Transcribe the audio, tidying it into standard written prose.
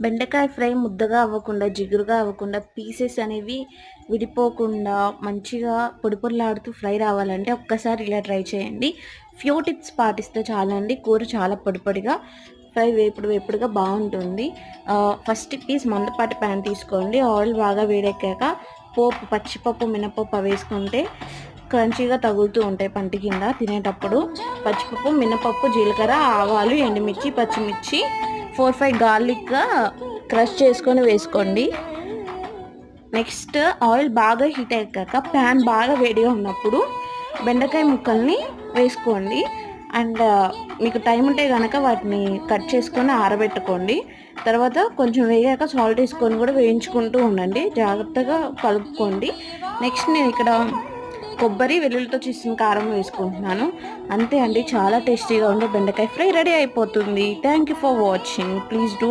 బెండకాయ ఫ్రై ముద్దగా అవ్వకుండా, జిగురుగా అవ్వకుండా, పీసెస్ అనేవి విడిపోకుండా మంచిగా పొడి పొడిలాడుతూ ఫ్రై రావాలంటే ఒక్కసారి ఇలా ట్రై చేయండి. ఫ్యూ టిప్స్ పాటిస్తే చాలండి. కూర చాలా పొడి పొడిగా, ఫ్రై వేపుడు వేపుడుగా బాగుంటుంది. ఫస్ట్ పీస్ మందపాటి ప్యాన్ తీసుకోండి. ఆయిల్ బాగా వేడెక్కాక పోపు, పచ్చిపప్పు, మినపప్పు వేసుకుంటే క్రంచీగా తగులుతూ ఉంటాయి పంటి కింద తినేటప్పుడు. పచ్చిపప్పు, మినపప్పు, జీలకర్ర, ఆవాలు, ఎండుమిర్చి, పచ్చిమిర్చి, 4-5 గార్లిక్గా క్రష్ చేసుకొని వేసుకోండి. నెక్స్ట్ ఆయిల్ బాగా హీట్ అయ్యాక ప్యాన్ బాగా వేడిగా ఉన్నప్పుడు బెండకాయ ముక్కల్ని వేసుకోండి. అండ్ మీకు టైం ఉంటే కనుక వాటిని కట్ చేసుకొని ఆరబెట్టుకోండి. తర్వాత కొంచెం వేగాక సాల్ట్ వేసుకొని కూడా వేయించుకుంటూ ఉండండి. జాగ్రత్తగా కలుపుకోండి. నెక్స్ట్ నేను ఇక్కడ కొబ్బరి, వెల్లుల్లితో చేసిన కారం వేసుకుంటున్నాను. అంతే అండి, చాలా టేస్టీగా ఉండే బెండకాయ ఫ్రై రెడీ అయిపోతుంది. Thank you for watching. Please do